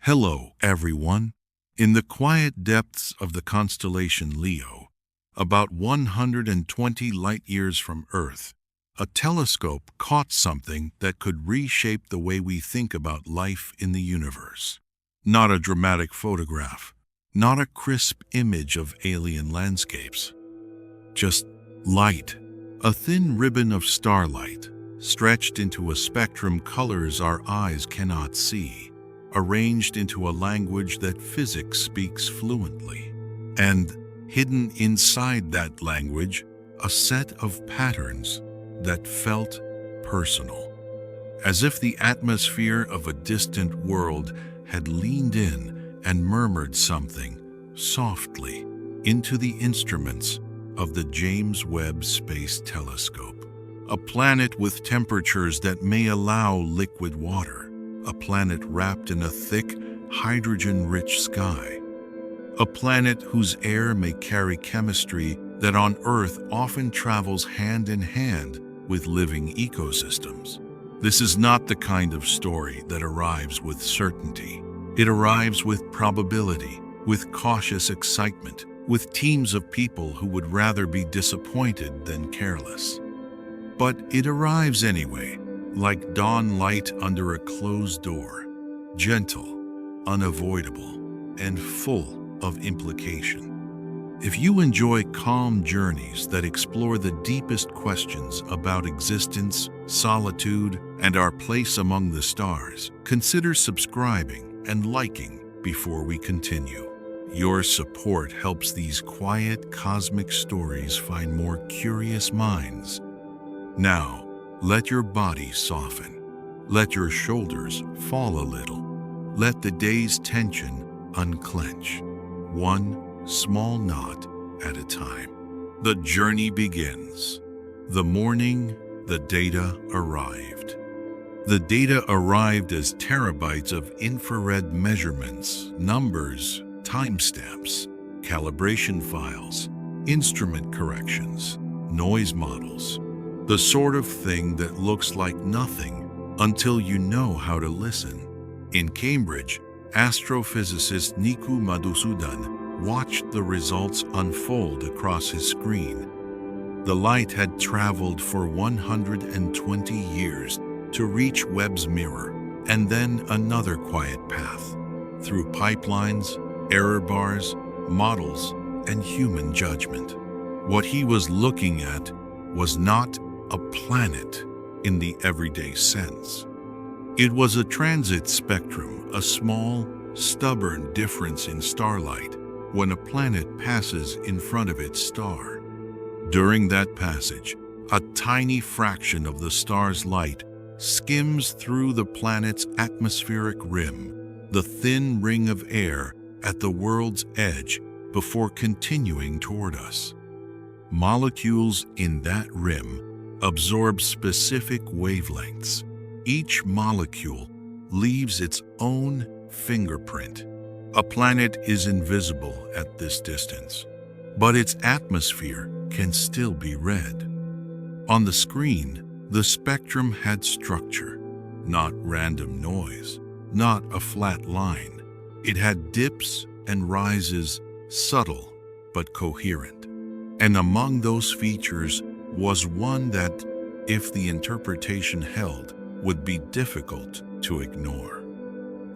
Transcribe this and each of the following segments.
Hello, everyone. In the quiet depths of the constellation Leo, about 120 light-years from Earth, a telescope caught something that could reshape the way we think about life in the universe. Not a dramatic photograph, not a crisp image of alien landscapes. Just light, a thin ribbon of starlight, stretched into a spectrum colors our eyes cannot see, arranged into a language that physics speaks fluently. And hidden inside that language, a set of patterns that felt personal. As if the atmosphere of a distant world had leaned in and murmured something softly into the instruments of the James Webb Space Telescope. A planet with temperatures that may allow liquid water. A planet wrapped in a thick, hydrogen-rich sky. A planet whose air may carry chemistry that on Earth often travels hand in hand with living ecosystems. This is not the kind of story that arrives with certainty. It arrives with probability, with cautious excitement, with teams of people who would rather be disappointed than careless. But it arrives anyway, like dawn light under a closed door, gentle, unavoidable, and full of implication. If you enjoy calm journeys that explore the deepest questions about existence, solitude, and our place among the stars, consider subscribing and liking before we continue. Your support helps these quiet cosmic stories find more curious minds. Now, let your body soften. Let your shoulders fall a little. Let the day's tension unclench, one small knot at a time. The journey begins. The morning the data arrived. The data arrived as terabytes of infrared measurements, numbers, timestamps, calibration files, instrument corrections, noise models. The sort of thing that looks like nothing until you know how to listen. In Cambridge, astrophysicist Niku Madhusudan watched the results unfold across his screen. The light had traveled for 120 years to reach Webb's mirror, and then another quiet path, through pipelines, error bars, models, and human judgment. What he was looking at was not a planet in the everyday sense. It was a transit spectrum, a small, stubborn difference in starlight when a planet passes in front of its star. During that passage, a tiny fraction of the star's light skims through the planet's atmospheric rim, the thin ring of air at the world's edge before continuing toward us. Molecules in that rim absorb specific wavelengths. Each molecule leaves its own fingerprint. A planet is invisible at this distance, but its atmosphere can still be read. On the screen, the spectrum had structure, not random noise, not a flat line. It had dips and rises, subtle but coherent. And among those features was one that, if the interpretation held, would be difficult to ignore.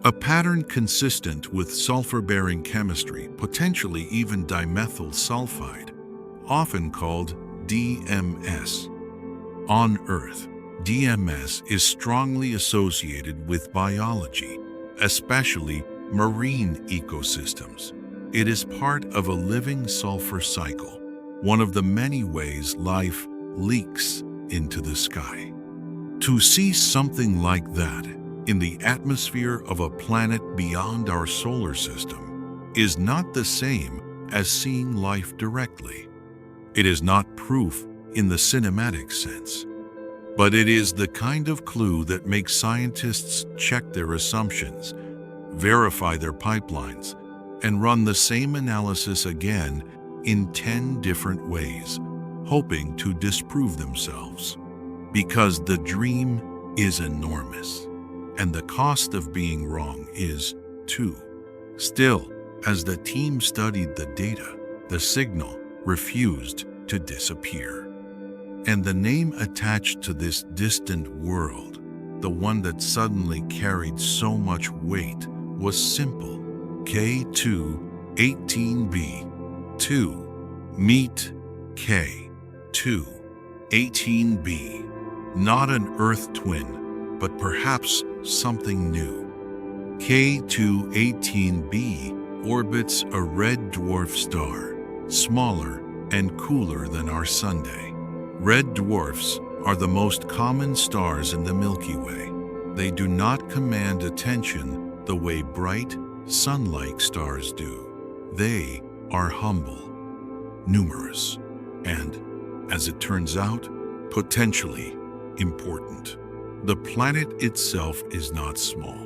A pattern consistent with sulfur-bearing chemistry, potentially even dimethyl sulfide, often called DMS. On Earth, DMS is strongly associated with biology, especially marine ecosystems. It is part of a living sulfur cycle, one of the many ways life leaks into the sky. To see something like that in the atmosphere of a planet beyond our solar system is not the same as seeing life directly. It is not proof in the cinematic sense, but it is the kind of clue that makes scientists check their assumptions, verify their pipelines, and run the same analysis again in 10 different ways, hoping to disprove themselves. Because the dream is enormous, and the cost of being wrong is too. Still, as the team studied the data, the signal refused to disappear. And the name attached to this distant world, the one that suddenly carried so much weight, was simple: K2-18b. 2. Meet K2-18b. Not an Earth twin, but perhaps something new. K2-18b orbits a red dwarf star, smaller and cooler than our Sunday. Red dwarfs are the most common stars in the Milky Way. They do not command attention the way bright, sun-like stars do. They are humble, numerous, and, as it turns out, potentially important. The planet itself is not small.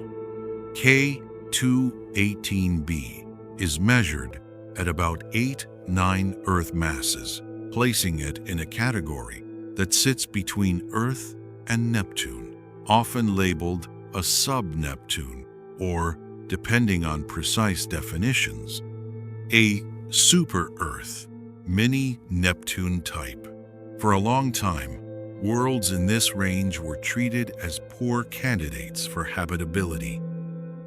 K2-18b is measured at about 8-9 Earth masses, placing it in a category that sits between Earth and Neptune, often labeled a sub-Neptune, or, depending on precise definitions, a super-Earth, mini-Neptune type. For a long time, worlds in this range were treated as poor candidates for habitability.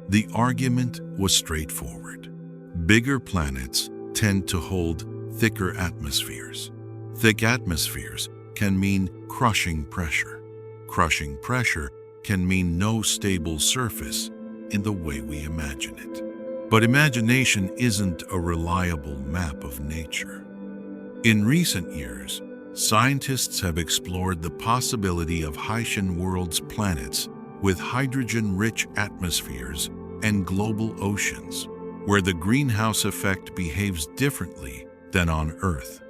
The argument was straightforward. Bigger planets tend to hold thicker atmospheres. Thick atmospheres can mean crushing pressure. Crushing pressure can mean no stable surface in the way we imagine it. But imagination isn't a reliable map of nature. In recent years, scientists have explored the possibility of Hycean worlds' planets with hydrogen-rich atmospheres and global oceans, where the greenhouse effect behaves differently than on Earth.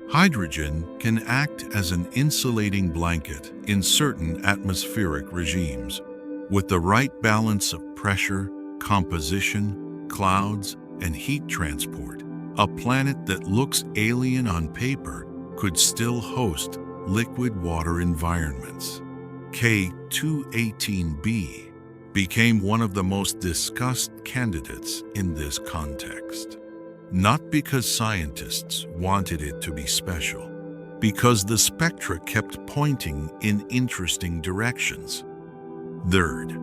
Hydrogen can act as an insulating blanket in certain atmospheric regimes. With the right balance of pressure, composition, clouds, and heat transport, a planet that looks alien on paper could still host liquid water environments. K2-18b became one of the most discussed candidates in this context. Not because scientists wanted it to be special, because the spectra kept pointing in interesting directions. Third,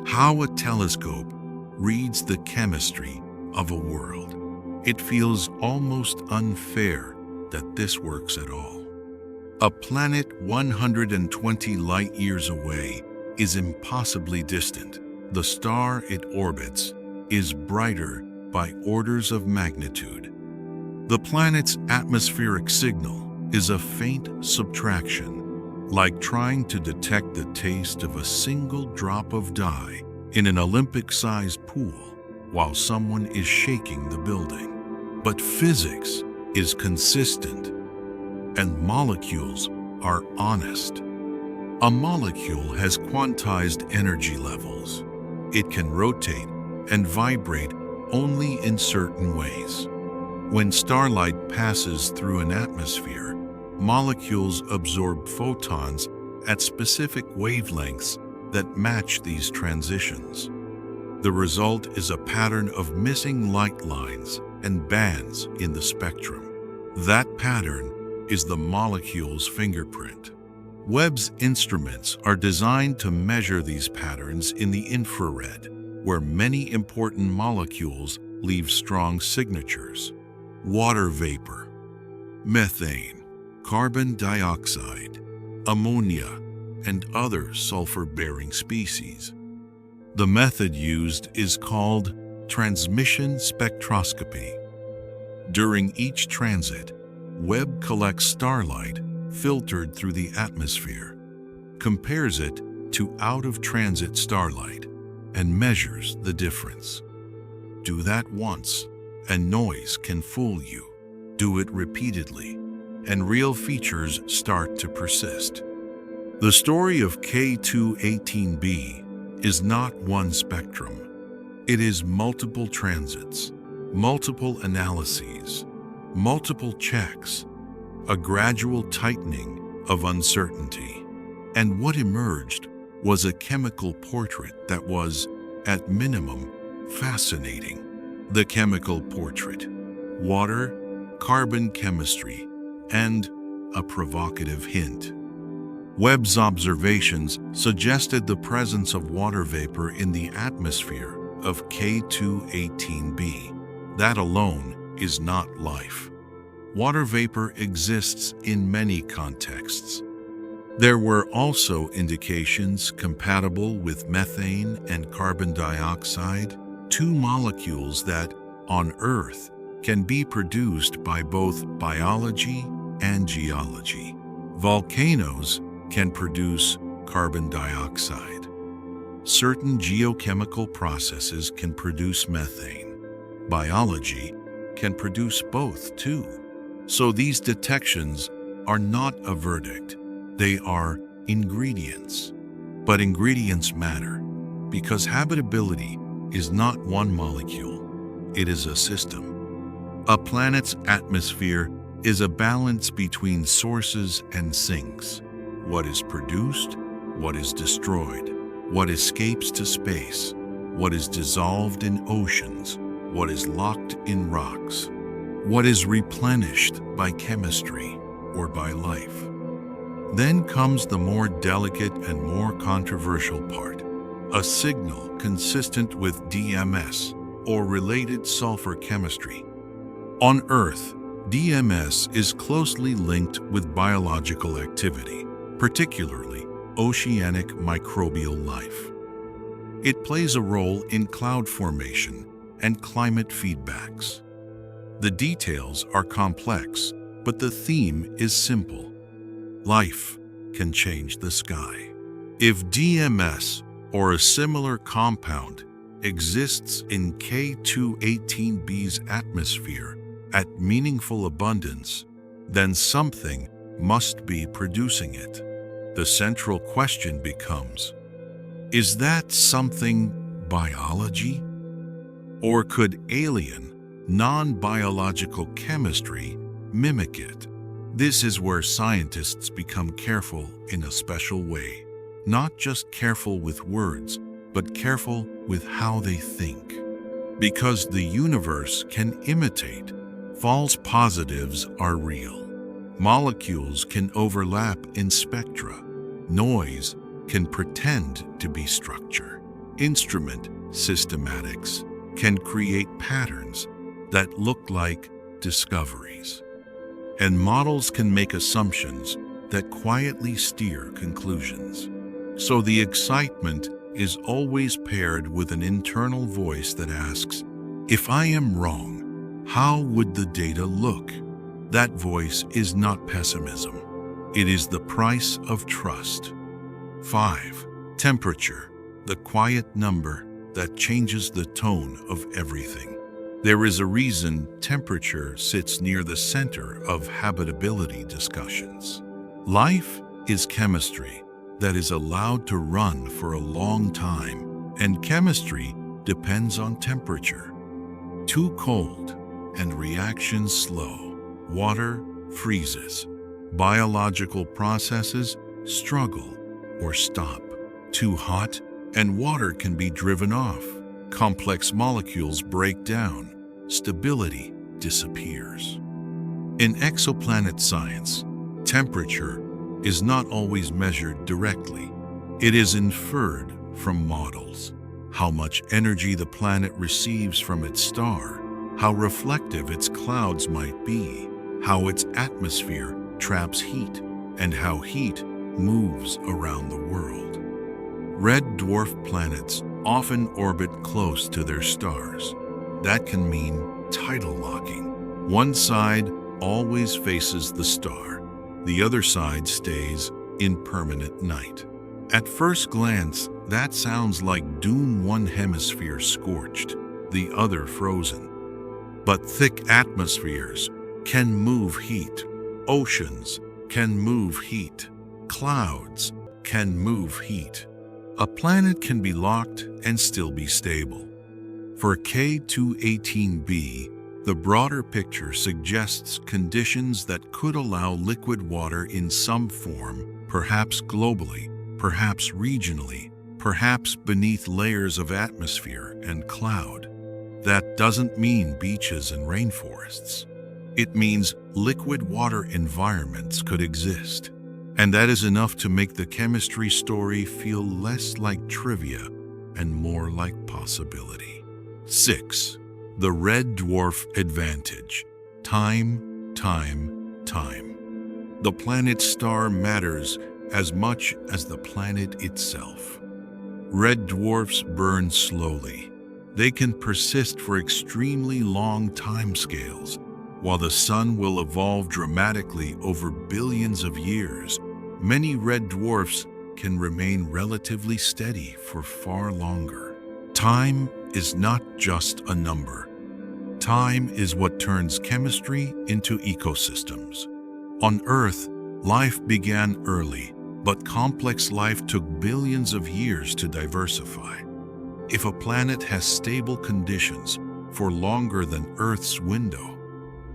how a telescope reads the chemistry of a world. It feels almost unfair that this works at all. A planet 120 light-years away is impossibly distant. The star it orbits is brighter by orders of magnitude. The planet's atmospheric signal is a faint subtraction, like trying to detect the taste of a single drop of dye in an Olympic-sized pool while someone is shaking the building. But physics is consistent, and molecules are honest. A molecule has quantized energy levels. It can rotate and vibrate only in certain ways. When starlight passes through an atmosphere, molecules absorb photons at specific wavelengths that match these transitions. The result is a pattern of missing light lines and bands in the spectrum. That pattern is the molecule's fingerprint. Webb's instruments are designed to measure these patterns in the infrared, where many important molecules leave strong signatures. Water vapor, methane, carbon dioxide, ammonia, and other sulfur-bearing species. The method used is called transmission spectroscopy. During each transit, Webb collects starlight filtered through the atmosphere, compares it to out-of-transit starlight, and measures the difference. Do that once, and noise can fool you. Do it repeatedly, and real features start to persist. The story of K2-18b is not one spectrum. It is multiple transits, multiple analyses, multiple checks, a gradual tightening of uncertainty. And what emerged was a chemical portrait that was, at minimum, Fascinating. The chemical portrait, water, carbon chemistry, and a provocative hint. Webb's observations suggested the presence of water vapor in the atmosphere of K2-18b. That alone is not life. Water vapor exists in many contexts. There were also indications compatible with methane and carbon dioxide, two molecules that, on Earth, can be produced by both biology and geology. Volcanoes can produce carbon dioxide. Certain geochemical processes can produce methane. Biology can produce both too. So these detections are not a verdict. They are ingredients. But ingredients matter because habitability is not one molecule. It is a system. A planet's atmosphere is a balance between sources and sinks. What is produced, what is destroyed, what escapes to space, what is dissolved in oceans, what is locked in rocks, what is replenished by chemistry or by life. Then comes the more delicate and more controversial part, a signal consistent with DMS or related sulfur chemistry. On Earth, DMS is closely linked with biological activity, particularly oceanic microbial life. It plays a role in cloud formation and climate feedbacks. The details are complex, but the theme is simple. Life can change the sky. If DMS or a similar compound exists in K2-18b's atmosphere at meaningful abundance, then something must be producing it. The central question becomes, is that something biology? Or could alien, non-biological chemistry mimic it? This is where scientists become careful in a special way. Not just careful with words, but careful with how they think. Because the universe can imitate, false positives are real. Molecules can overlap in spectra. Noise can pretend to be structure. Instrument systematics can create patterns that look like discoveries. And models can make assumptions that quietly steer conclusions. So the excitement is always paired with an internal voice that asks, if I am wrong, how would the data look? That voice is not pessimism. It is the price of trust. 5. Temperature, the quiet number that changes the tone of everything. There is a reason temperature sits near the center of habitability discussions. Life is chemistry that is allowed to run for a long time, and chemistry depends on temperature. Too cold, and reactions slow. Water freezes. Biological processes struggle or stop. Too hot, and water can be driven off. Complex molecules break down. Stability disappears. In exoplanet science, temperature is not always measured directly. It is inferred from models. How much energy the planet receives from its star, how reflective its clouds might be, how its atmosphere traps heat, and how heat moves around the world. Red dwarf planets often orbit close to their stars. That can mean tidal locking. One side always faces the star. The other side stays in permanent night. At first glance, that sounds like doom, one hemisphere scorched, the other frozen. But thick atmospheres can move heat. Oceans can move heat. Clouds can move heat. A planet can be locked and still be stable. For K2-18b, the broader picture suggests conditions that could allow liquid water in some form, perhaps globally, perhaps regionally, perhaps beneath layers of atmosphere and cloud. That doesn't mean beaches and rainforests. It means liquid water environments could exist. And that is enough to make the chemistry story feel less like trivia and more like possibility. 6. The red dwarf advantage. Time, time, time. The planet's star matters as much as the planet itself. Red dwarfs burn slowly. They can persist for extremely long timescales, while the sun will evolve dramatically over billions of years. Many red dwarfs can remain relatively steady for far longer. Time is not just a number. Time is what turns chemistry into ecosystems. On Earth, life began early, but complex life took billions of years to diversify. If a planet has stable conditions for longer than Earth's window,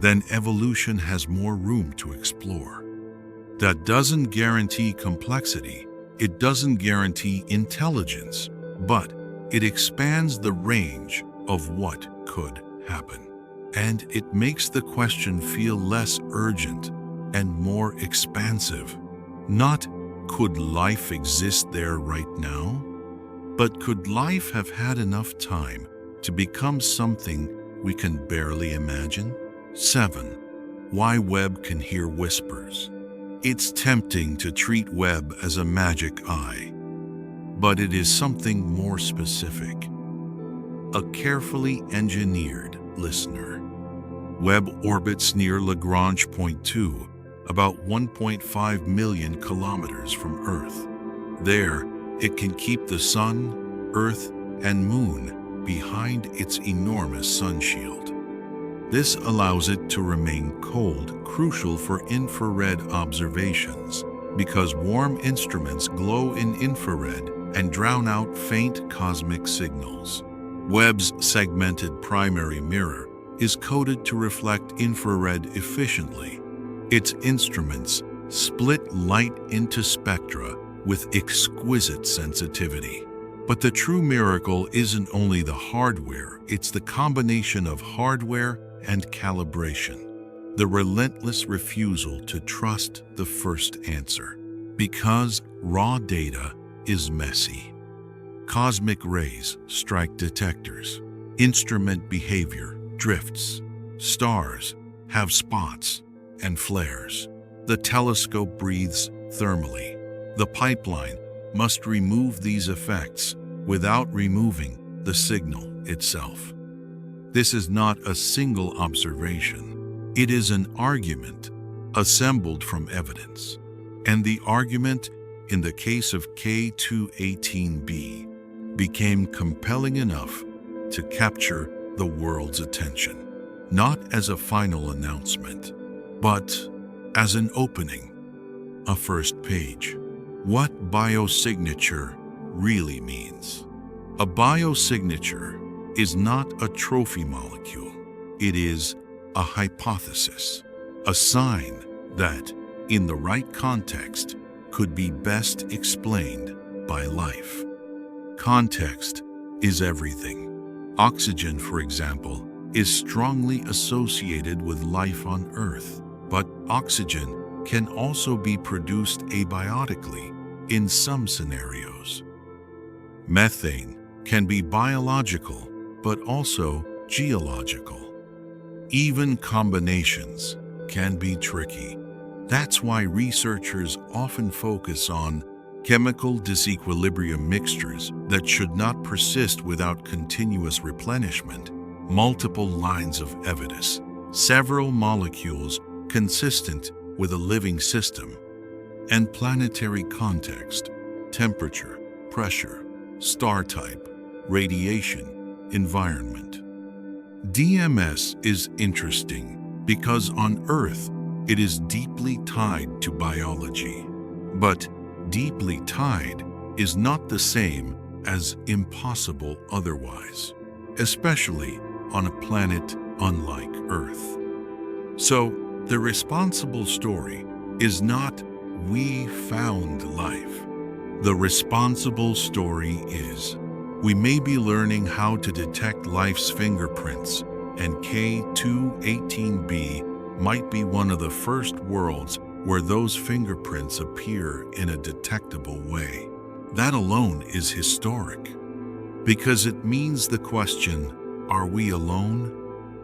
then evolution has more room to explore. That doesn't guarantee complexity, it doesn't guarantee intelligence, but it expands the range of what could happen. And it makes the question feel less urgent and more expansive. Not, could life exist there right now? But could life have had enough time to become something we can barely imagine? 7. Why Webb can hear whispers. It's tempting to treat Webb as a magic eye, but it is something more specific. A carefully engineered listener. Webb orbits near Lagrange Point 2, about 1.5 million kilometers from Earth. There, it can keep the Sun, Earth, and Moon behind its enormous sun shield. This allows it to remain cold, crucial for infrared observations, because warm instruments glow in infrared and drown out faint cosmic signals. Webb's segmented primary mirror is coded to reflect infrared efficiently. Its instruments split light into spectra with exquisite sensitivity. But the true miracle isn't only the hardware, it's the combination of hardware and calibration. The relentless refusal to trust the first answer. Because raw data is messy. Cosmic rays strike detectors. Instrument behavior drifts. Stars have spots and flares. The telescope breathes thermally. The pipeline must remove these effects without removing the signal itself. This is not a single observation. It is an argument assembled from evidence. And the argument, in the case of K218b, became compelling enough to capture the world's attention, not as a final announcement, but as an opening, a first page. What biosignature really means. A biosignature is not a trophy molecule. It is a hypothesis, a sign that, in the right context, could be best explained by life. Context is everything. Oxygen, for example, is strongly associated with life on Earth, but oxygen can also be produced abiotically in some scenarios. Methane can be biological, but also geological. Even combinations can be tricky. That's why researchers often focus on chemical disequilibrium mixtures that should not persist without continuous replenishment, multiple lines of evidence, several molecules consistent with a living system, and planetary context, temperature, pressure, star type, radiation, environment. DMS is interesting because on Earth it is deeply tied to biology. But deeply tied is not the same as impossible otherwise, especially on a planet unlike Earth. So, the responsible story is not "we found life," The responsible story is, we may be learning how to detect life's fingerprints, and K2-18b might be one of the first worlds where those fingerprints appear in a detectable way. That alone is historic, because it means the question, "Are we alone?"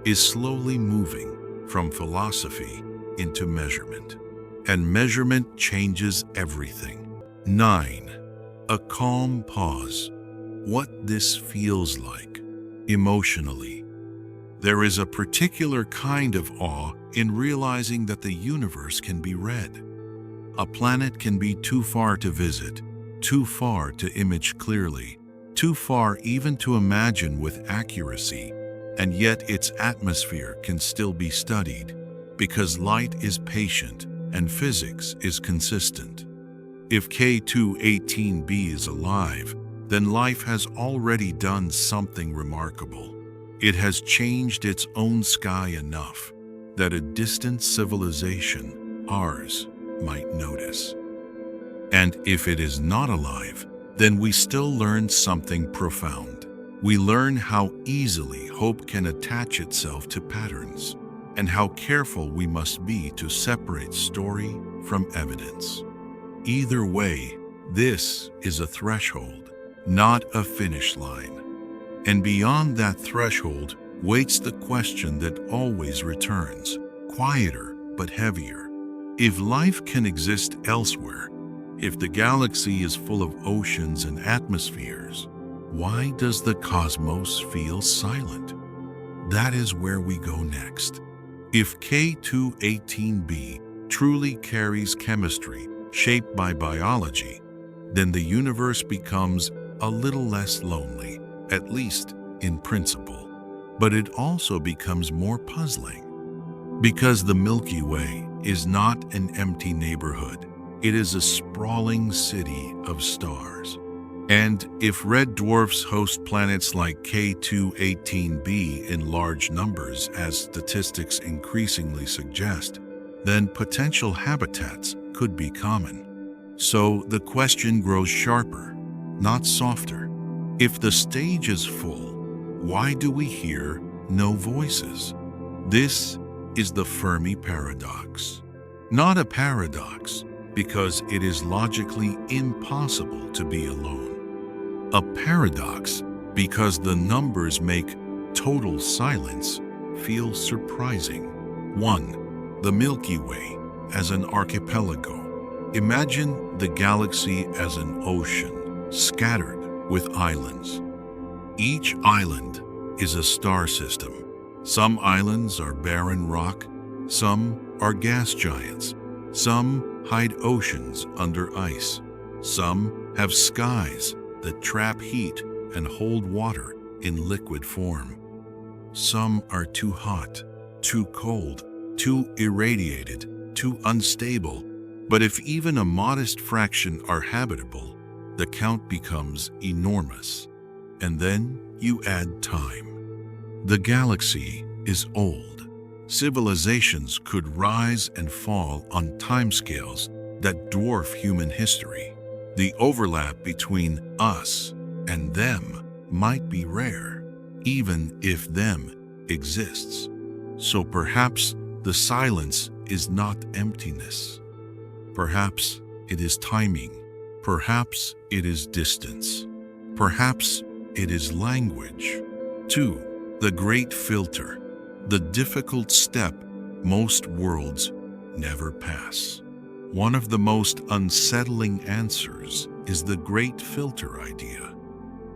is slowly moving from philosophy into measurement. And measurement changes everything. 9. A calm pause. What this feels like emotionally. There is a particular kind of awe in realizing that the universe can be read. A planet can be too far to visit, too far to image clearly, too far even to imagine with accuracy, and yet its atmosphere can still be studied, because light is patient and physics is consistent. If K2-18b is alive, then life has already done something remarkable. It has changed its own sky enough that a distant civilization, ours, might notice. And if it is not alive, then we still learn something profound. We learn how easily hope can attach itself to patterns, and how careful we must be to separate story from evidence. Either way, this is a threshold, not a finish line. And beyond that threshold waits the question that always returns, quieter but heavier. If life can exist elsewhere, if the galaxy is full of oceans and atmospheres, why does the cosmos feel silent? That is where we go next. If K2-18b truly carries chemistry shaped by biology, then the universe becomes a little less lonely, at least in principle. But it also becomes more puzzling, because the Milky Way is not an empty neighborhood. It is a sprawling city of stars. And if red dwarfs host planets like K2-18b in large numbers, as statistics increasingly suggest, then potential habitats could be common. So the question grows sharper, not softer. If the stage is full, why do we hear no voices? This is the Fermi paradox. Not a paradox, because it is logically impossible to be alone. A paradox, because the numbers make total silence feel surprising. 1. The Milky Way as an archipelago. Imagine the galaxy as an ocean, scattered with islands. Each island is a star system. Some islands are barren rock, some are gas giants, some hide oceans under ice, some have skies that trap heat and hold water in liquid form. Some are too hot, too cold, too irradiated, too unstable. But if even a modest fraction are habitable, the count becomes enormous. And then you add time. The galaxy is old. Civilizations could rise and fall on timescales that dwarf human history. The overlap between us and them might be rare, even if them exists. So perhaps the silence is not emptiness. Perhaps it is timing. Perhaps it is distance. Perhaps it is language. 2. The great filter, the difficult step most worlds never pass. One of the most unsettling answers is the great filter idea.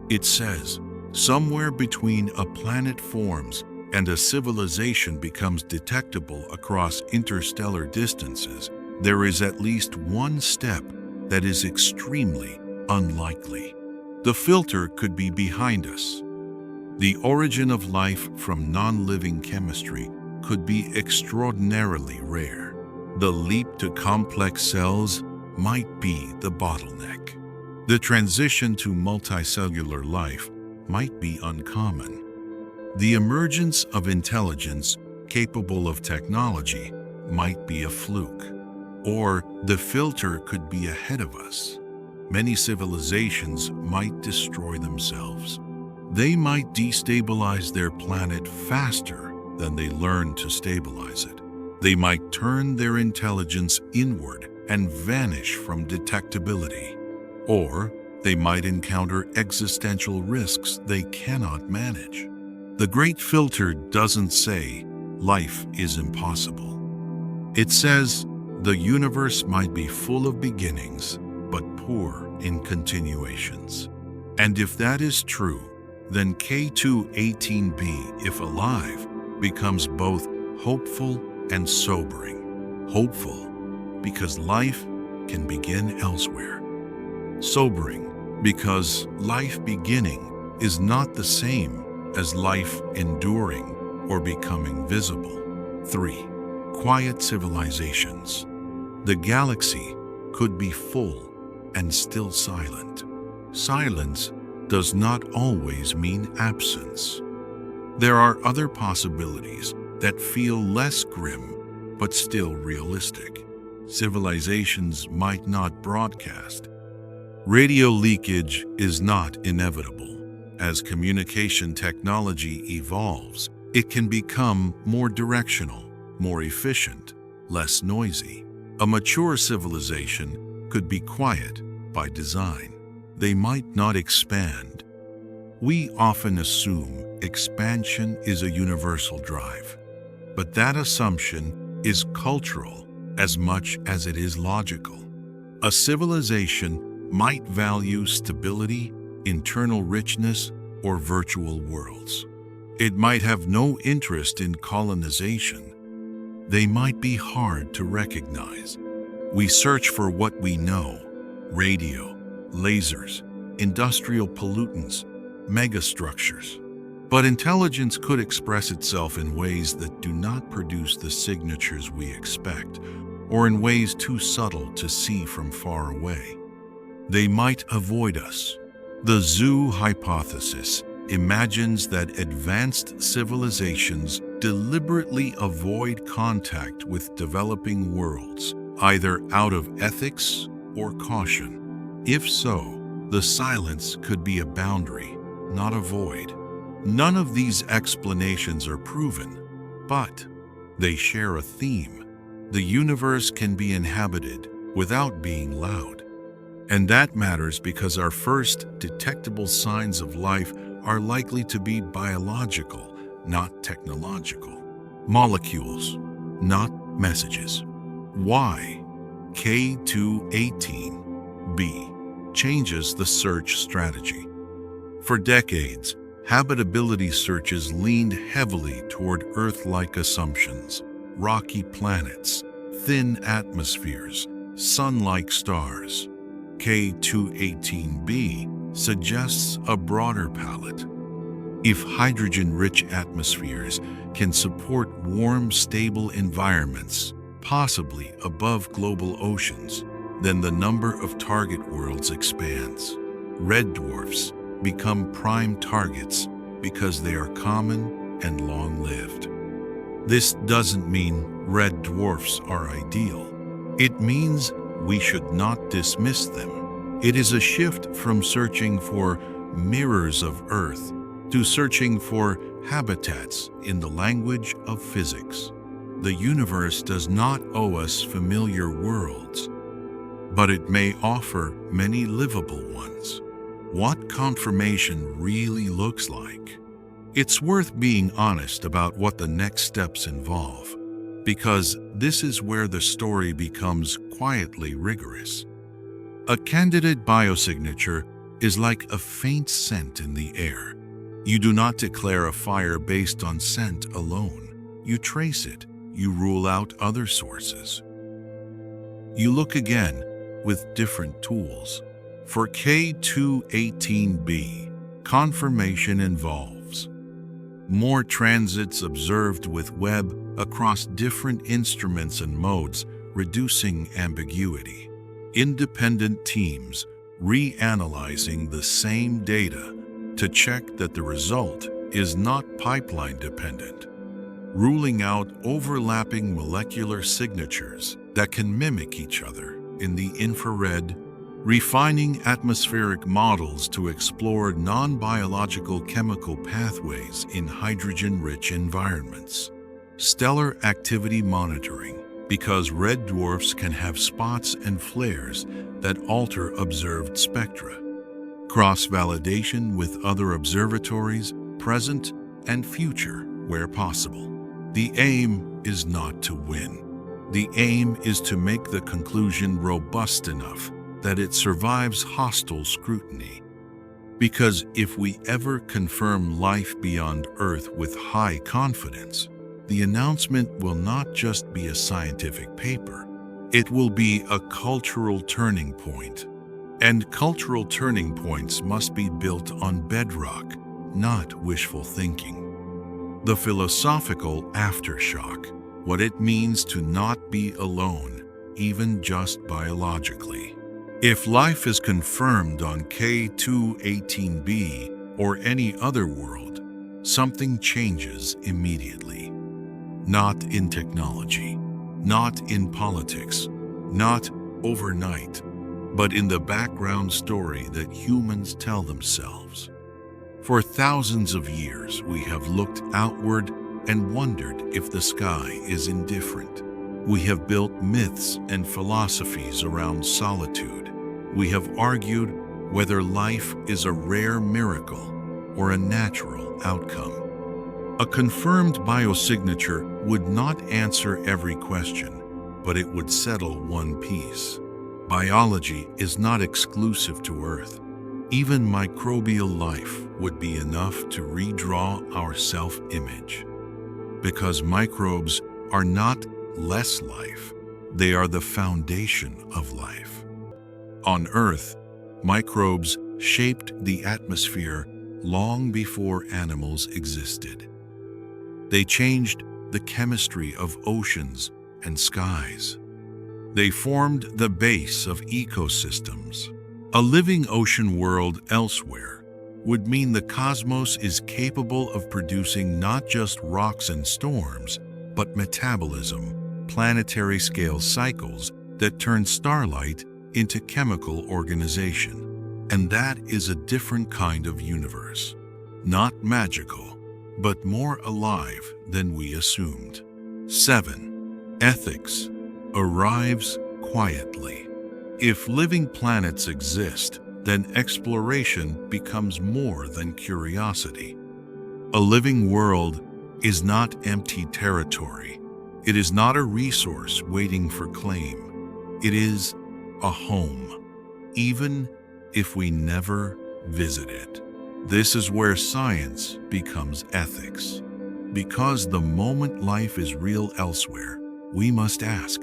It says, somewhere between a planet forms and a civilization becomes detectable across interstellar distances, there is at least one step that is extremely unlikely. The filter could be behind us. The origin of life from non-living chemistry could be extraordinarily rare. The leap to complex cells might be the bottleneck. The transition to multicellular life might be uncommon. The emergence of intelligence capable of technology might be a fluke. Or the filter could be ahead of us. many civilizations might destroy themselves. They might destabilize their planet faster than they learn to stabilize it. They might turn their intelligence inward and vanish from detectability. Or they might encounter existential risks they cannot manage. The Great Filter doesn't say life is impossible. It says the universe might be full of beginnings, but poor in continuations. And if that is true, then K2-18b, if alive, becomes both hopeful and sobering. Hopeful because life can begin elsewhere. Sobering because life beginning is not the same as life enduring or becoming visible. 3. Quiet civilizations. The galaxy could be full and still silent. Silence does not always mean absence. There are other possibilities that feel less grim but still realistic. Civilizations might not broadcast. Radio leakage is not inevitable. As communication technology evolves, it can become more directional, more efficient, less noisy. A mature civilization could be quiet by design. They might not expand. We often assume expansion is a universal drive, but that assumption is cultural as much as it is logical. A civilization might value stability, internal richness, or virtual worlds. It might have no interest in colonization. They might be hard to recognize. We search for what we know: radio, lasers, industrial pollutants, megastructures. But intelligence could express itself in ways that do not produce the signatures we expect, or in ways too subtle to see from far away. They might avoid us. The zoo hypothesis imagines that advanced civilizations deliberately avoid contact with developing worlds, either out of ethics or caution. If so, the silence could be a boundary, not a void. None of these explanations are proven, but they share a theme. The universe can be inhabited without being loud. And that matters because our first detectable signs of life are likely to be biological, not technological. Molecules, not messages. Why? K2-18b changes the search strategy. For decades, habitability searches leaned heavily toward Earth-like assumptions: rocky planets, thin atmospheres, sun-like stars. K2-18b suggests a broader palette. If hydrogen-rich atmospheres can support warm, stable environments, possibly above global oceans, then the number of target worlds expands. Red dwarfs become prime targets because they are common and long-lived. This doesn't mean red dwarfs are ideal. It means we should not dismiss them. It is a shift from searching for mirrors of Earth to searching for habitats in the language of physics. The universe does not owe us familiar worlds, but it may offer many livable ones. What confirmation really looks like? It's worth being honest about what the next steps involve, because this is where the story becomes quietly rigorous. A candidate biosignature is like a faint scent in the air. You do not declare a fire based on scent alone. You trace it. You rule out other sources. You look again with different tools. For K2-18b, confirmation involves more transits observed with Webb across different instruments and modes, reducing ambiguity. Independent teams reanalyzing the same data to check that the result is not pipeline dependent. Ruling out overlapping molecular signatures that can mimic each other in the infrared, refining atmospheric models to explore non-biological chemical pathways in hydrogen-rich environments. Stellar activity monitoring, because red dwarfs can have spots and flares that alter observed spectra. Cross-validation with other observatories, present and future, where possible. The aim is not to win. The aim is to make the conclusion robust enough that it survives hostile scrutiny. Because if we ever confirm life beyond Earth with high confidence, the announcement will not just be a scientific paper, it will be a cultural turning point. And cultural turning points must be built on bedrock, not wishful thinking. The philosophical aftershock, what it means to not be alone, even just biologically. If life is confirmed on K2-18b or any other world, something changes immediately. Not in technology, not in politics, not overnight, but in the background story that humans tell themselves. For thousands of years, we have looked outward and wondered if the sky is indifferent. We have built myths and philosophies around solitude. We have argued whether life is a rare miracle or a natural outcome. A confirmed biosignature would not answer every question, but it would settle one piece. Biology is not exclusive to Earth. Even microbial life would be enough to redraw our self-image. Because microbes are not less life, they are the foundation of life. On Earth, microbes shaped the atmosphere long before animals existed. They changed the chemistry of oceans and skies. They formed the base of ecosystems. A living ocean world elsewhere would mean the cosmos is capable of producing not just rocks and storms, but metabolism, planetary-scale cycles that turn starlight into chemical organization. And that is a different kind of universe. Not magical, but more alive than we assumed. 7. Ethics arrives quietly. If living planets exist, then exploration becomes more than curiosity. A living world is not empty territory. It is not a resource waiting for claim. It is a home, even if we never visit it. This is where science becomes ethics. Because the moment life is real elsewhere, we must ask,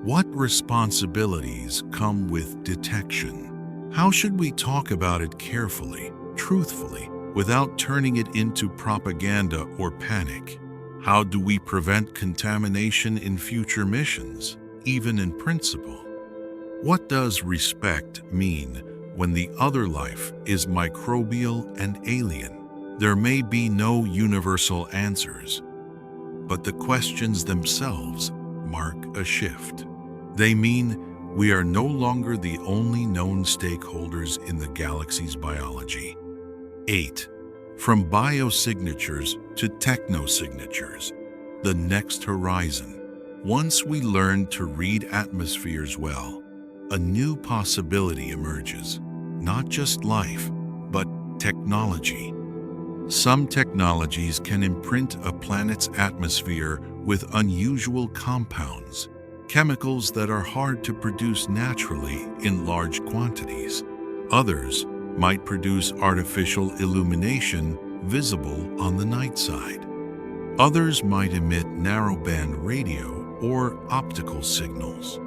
what responsibilities come with detection? How should we talk about it carefully, truthfully, without turning it into propaganda or panic? How do we prevent contamination in future missions, even in principle? What does respect mean when the other life is microbial and alien? There may be no universal answers, but the questions themselves mark a shift. They mean we are no longer the only known stakeholders in the galaxy's biology. 8. From biosignatures to technosignatures, the next horizon. Once we learn to read atmospheres well, a new possibility emerges. Not just life, but technology. Some technologies can imprint a planet's atmosphere with unusual compounds, chemicals that are hard to produce naturally in large quantities. Others might produce artificial illumination visible on the night side. Others might emit narrowband radio or optical signals.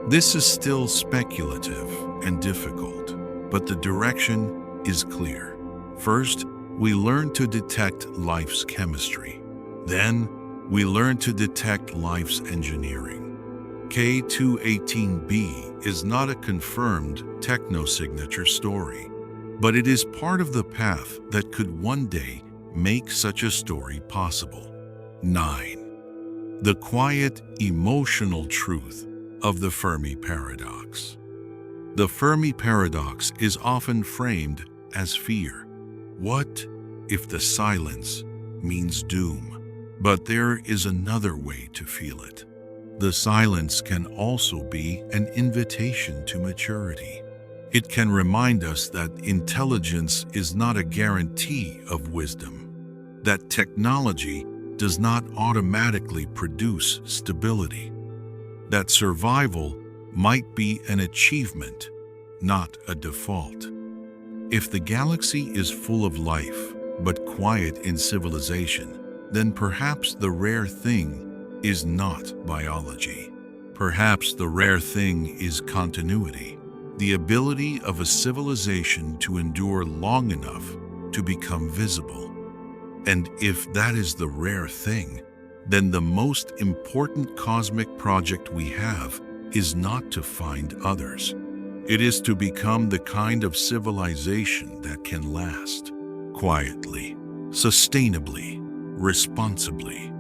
This is still speculative and difficult, but the direction is clear. First, we learn to detect life's chemistry. Then, we learn to detect life's engineering. K2-18b is not a confirmed technosignature story, but it is part of the path that could one day make such a story possible. 9. The quiet, emotional truth of the Fermi paradox. The Fermi paradox is often framed as fear. What if the silence means doom? But there is another way to feel it. The silence can also be an invitation to maturity. It can remind us that intelligence is not a guarantee of wisdom, that technology does not automatically produce stability, that survival might be an achievement, not a default. If the galaxy is full of life, but quiet in civilization, then perhaps the rare thing is not biology. Perhaps the rare thing is continuity, the ability of a civilization to endure long enough to become visible. And if that is the rare thing, then the most important cosmic project we have is not to find others. It is to become the kind of civilization that can last quietly, sustainably, responsibly.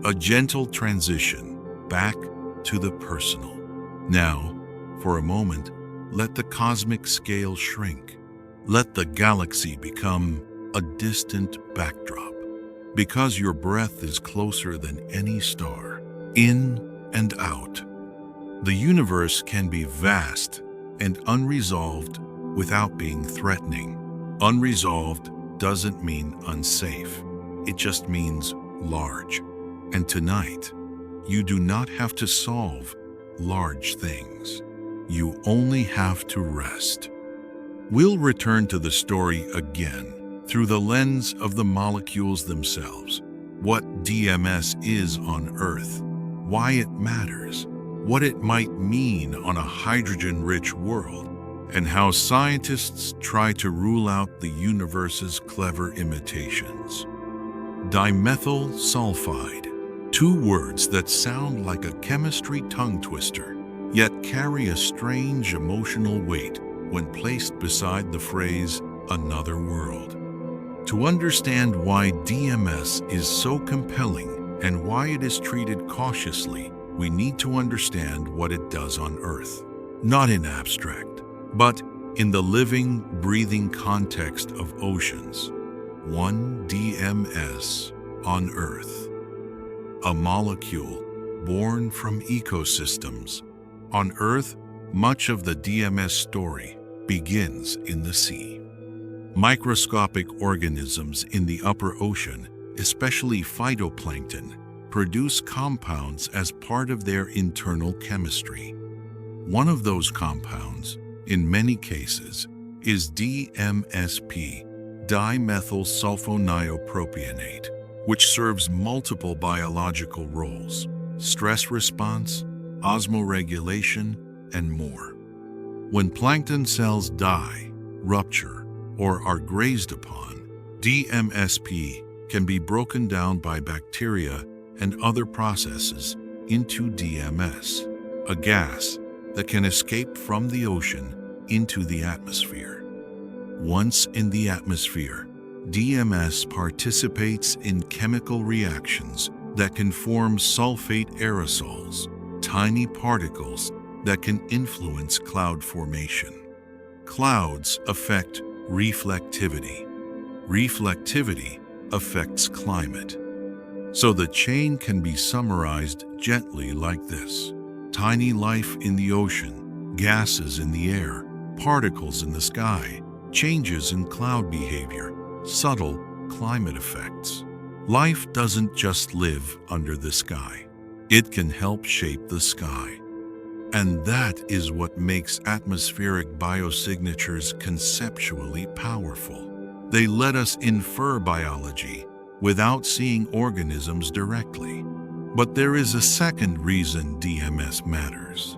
A gentle transition back to the personal. Now, for a moment, let the cosmic scale shrink. Let the galaxy become a distant backdrop, because your breath is closer than any star, in and out. The universe can be vast and unresolved without being threatening. Unresolved doesn't mean unsafe. It just means large. And tonight, you do not have to solve large things. You only have to rest. We'll return to the story again through the lens of the molecules themselves. What DMS is on Earth, why it matters, what it might mean on a hydrogen-rich world, and how scientists try to rule out the universe's clever imitations. Dimethyl sulfide, two words that sound like a chemistry tongue twister, yet carry a strange emotional weight when placed beside the phrase, another world. To understand why DMS is so compelling and why it is treated cautiously, we need to understand what it does on Earth. Not in abstract, but in the living, breathing context of oceans. 1 DMS on Earth. A molecule born from ecosystems. On Earth, much of the DMS story begins in the sea. Microscopic organisms in the upper ocean, especially phytoplankton, produce compounds as part of their internal chemistry. One of those compounds, in many cases, is DMSP, dimethyl sulfonylpropionate, which serves multiple biological roles: stress response, osmoregulation, and more. When plankton cells die, rupture, or are grazed upon, DMSP can be broken down by bacteria and other processes into DMS, a gas that can escape from the ocean into the atmosphere. Once in the atmosphere, DMS participates in chemical reactions that can form sulfate aerosols, tiny particles that can influence cloud formation. Clouds affect reflectivity. Reflectivity affects climate. So the chain can be summarized gently like this: tiny life in the ocean, gases in the air, particles in the sky, changes in cloud behavior, subtle climate effects. Life doesn't just live under the sky. It can help shape the sky. And that is what makes atmospheric biosignatures conceptually powerful. They let us infer biology without seeing organisms directly. But there is a second reason DMS matters.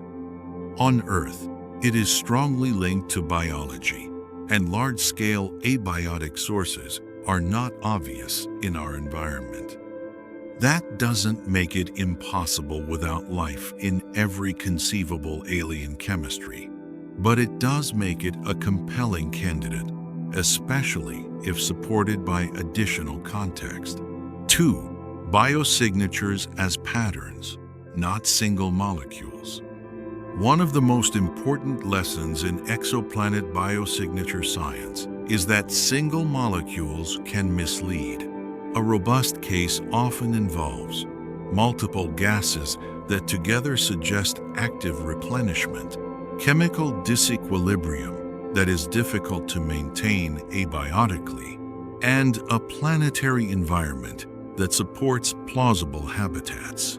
On Earth, it is strongly linked to biology, and large-scale abiotic sources are not obvious in our environment. That doesn't make it impossible without life in every conceivable alien chemistry, but it does make it a compelling candidate, especially if supported by additional context. 2. Biosignatures as patterns, not single molecules. One of the most important lessons in exoplanet biosignature science is that single molecules can mislead. A robust case often involves multiple gases that together suggest active replenishment, chemical disequilibrium that is difficult to maintain abiotically, and a planetary environment that supports plausible habitats.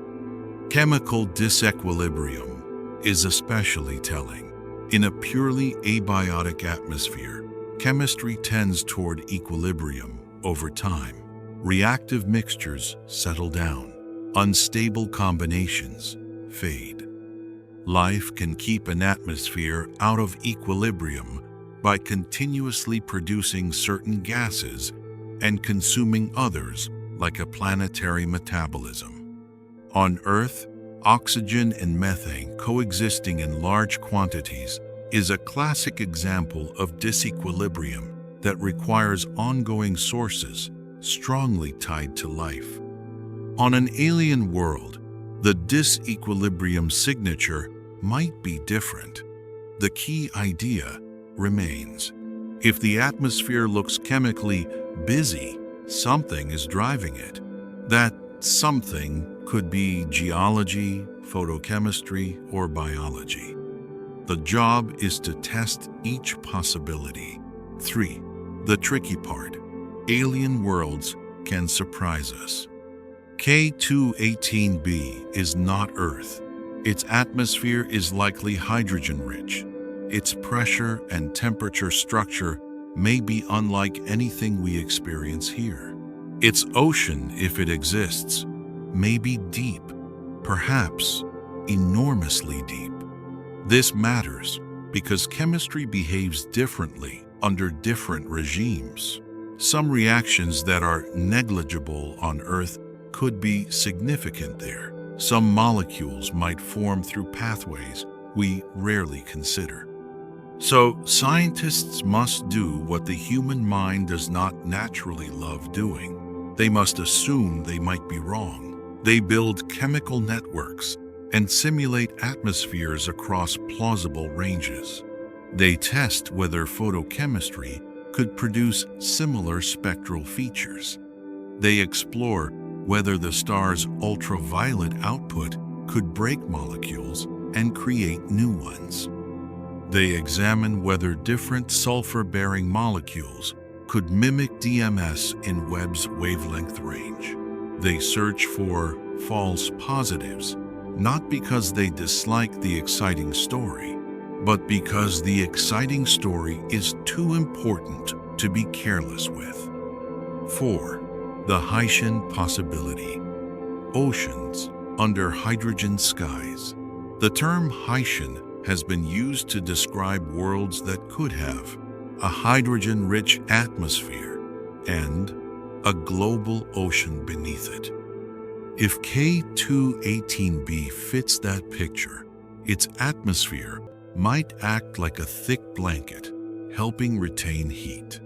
Chemical disequilibrium is especially telling. In a purely abiotic atmosphere, chemistry tends toward equilibrium over time. Reactive mixtures settle down. Unstable combinations fade. Life can keep an atmosphere out of equilibrium by continuously producing certain gases and consuming others, like a planetary metabolism. On Earth, oxygen and methane coexisting in large quantities is a classic example of disequilibrium that requires ongoing sources strongly tied to life. On an alien world, the disequilibrium signature might be different. The key idea remains. If the atmosphere looks chemically busy, something is driving it. That something could be geology, photochemistry, or biology. The job is to test each possibility. 3. The tricky part. Alien worlds can surprise us. K2-18b is not Earth. Its atmosphere is likely hydrogen-rich. Its pressure and temperature structure may be unlike anything we experience here. Its ocean, if it exists, may be deep, perhaps enormously deep. This matters because chemistry behaves differently under different regimes. Some reactions that are negligible on Earth could be significant there. Some molecules might form through pathways we rarely consider. So, scientists must do what the human mind does not naturally love doing. They must assume they might be wrong. They build chemical networks and simulate atmospheres across plausible ranges. They test whether photochemistry could produce similar spectral features. They explore whether the star's ultraviolet output could break molecules and create new ones. They examine whether different sulfur-bearing molecules could mimic DMS in Webb's wavelength range. They search for false positives, not because they dislike the exciting story, but because the exciting story is too important to be careless with. 4. The Hycean possibility. Oceans under hydrogen skies. The term Hycean has been used to describe worlds that could have a hydrogen-rich atmosphere and a global ocean beneath it. If K2-18b fits that picture, its atmosphere might act like a thick blanket, helping retain heat.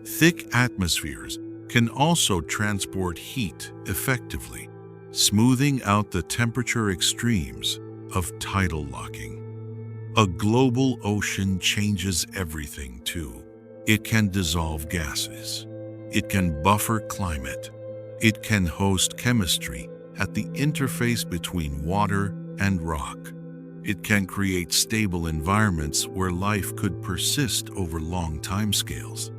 Thick atmospheres can also transport heat effectively, smoothing out the temperature extremes of tidal locking. A global ocean changes everything too. It can dissolve gases. It can buffer climate. It can host chemistry at the interface between water and rock. It can create stable environments where life could persist over long timescales.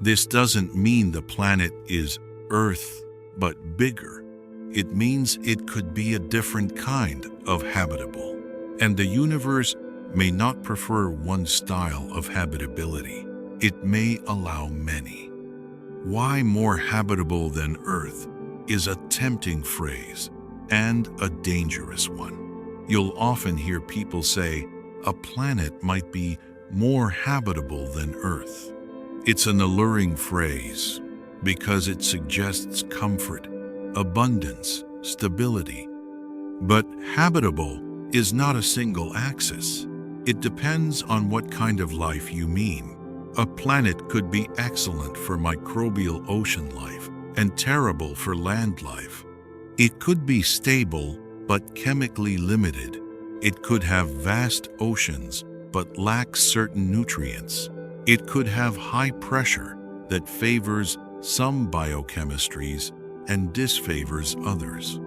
This doesn't mean the planet is Earth, but bigger. It means it could be a different kind of habitable. And the universe may not prefer one style of habitability. It may allow many. Why more habitable than Earth is a tempting phrase and a dangerous one. You'll often hear people say a planet might be more habitable than Earth. It's an alluring phrase because it suggests comfort, abundance, stability. But habitable is not a single axis. It depends on what kind of life you mean. A planet could be excellent for microbial ocean life and terrible for land life. It could be stable but chemically limited, It could have vast oceans but lacks certain nutrients. It could have high pressure that favors some biochemistries and disfavors others.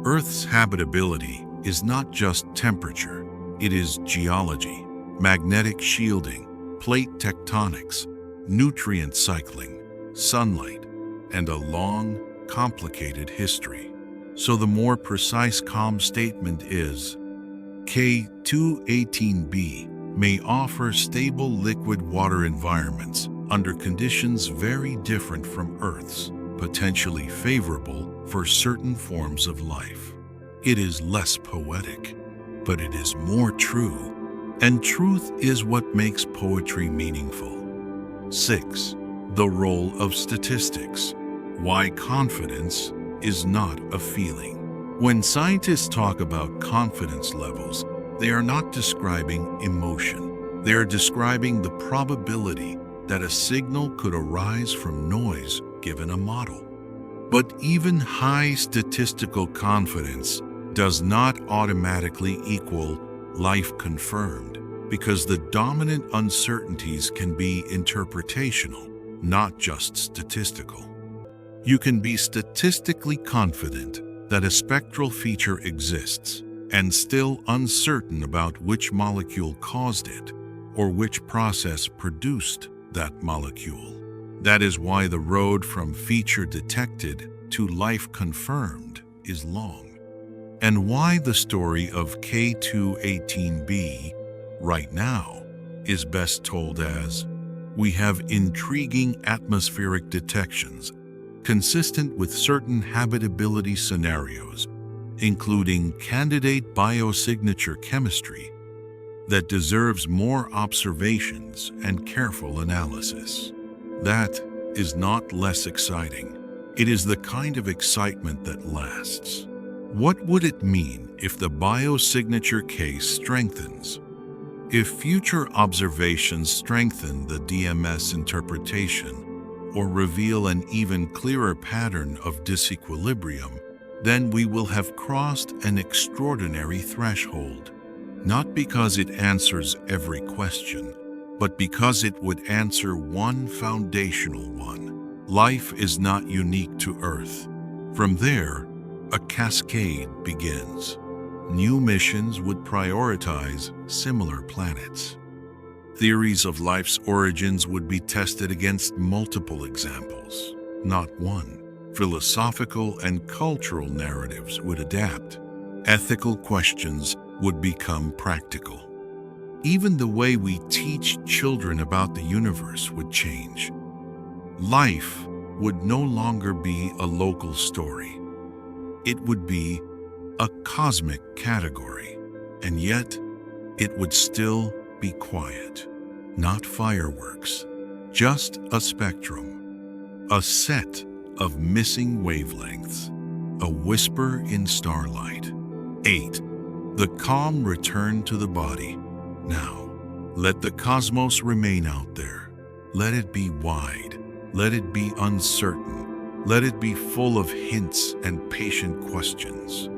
Earth's habitability is not just temperature, it is geology, magnetic shielding, plate tectonics, nutrient cycling, sunlight, and a long, complicated history. So the more precise COM statement is, K218b may offer stable liquid water environments under conditions very different from Earth's, potentially favorable for certain forms of life. It is less poetic, but it is more true, and truth is what makes poetry meaningful. 6. The role of statistics. Why confidence is not a feeling. When scientists talk about confidence levels, they are not describing emotion. They are describing the probability that a signal could arise from noise given a model. But even high statistical confidence does not automatically equal life confirmed, because the dominant uncertainties can be interpretational, not just statistical. You can be statistically confident that a spectral feature exists and still uncertain about which molecule caused it or which process produced that molecule. That is why the road from feature detected to life confirmed is long, and why the story of K218b right now is best told as, we have intriguing atmospheric detections consistent with certain habitability scenarios, including candidate biosignature chemistry, that deserves more observations and careful analysis. That is not less exciting. It is the kind of excitement that lasts. What would it mean if the biosignature case strengthens? If future observations strengthen the DMS interpretation or reveal an even clearer pattern of disequilibrium, then we will have crossed an extraordinary threshold. Not because it answers every question, but because it would answer one foundational one. Life is not unique to Earth. From there, a cascade begins. New missions would prioritize similar planets. Theories of life's origins would be tested against multiple examples, not one. Philosophical and cultural narratives would adapt. Ethical questions would become practical. Even the way we teach children about the universe would change. Life would no longer be a local story. It would be a cosmic category, and yet it would still be quiet. Not fireworks, just a spectrum, a set of missing wavelengths, a whisper in starlight. 8. The calm return to the body. Now, let the cosmos remain out there. Let it be wide. Let it be uncertain. Let it be full of hints and patient questions.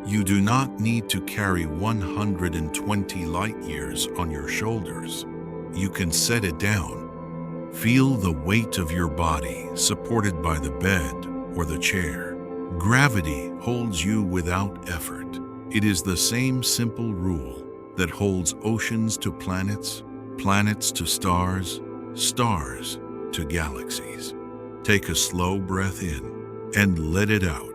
You do not need to carry 120 light years on your shoulders. You can set it down. Feel the weight of your body supported by the bed or the chair. Gravity holds you without effort. It is the same simple rule that holds oceans to planets, planets to stars, stars to galaxies. Take a slow breath in and let it out.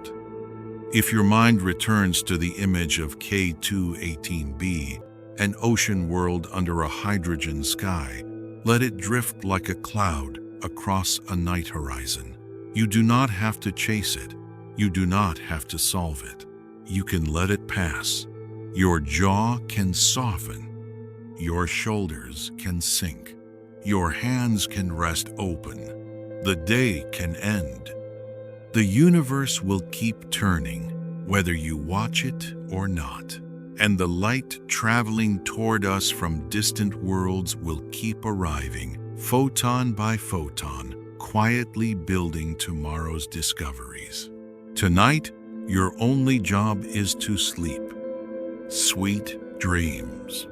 If your mind returns to the image of K218b, an ocean world under a hydrogen sky, let it drift like a cloud across a night horizon. You do not have to chase it. You do not have to solve it. You can let it pass. Your jaw can soften. Your shoulders can sink. Your hands can rest open. The day can end. The universe will keep turning, whether you watch it or not. And the light traveling toward us from distant worlds will keep arriving, photon by photon, quietly building tomorrow's discoveries. Tonight, your only job is to sleep. Sweet dreams.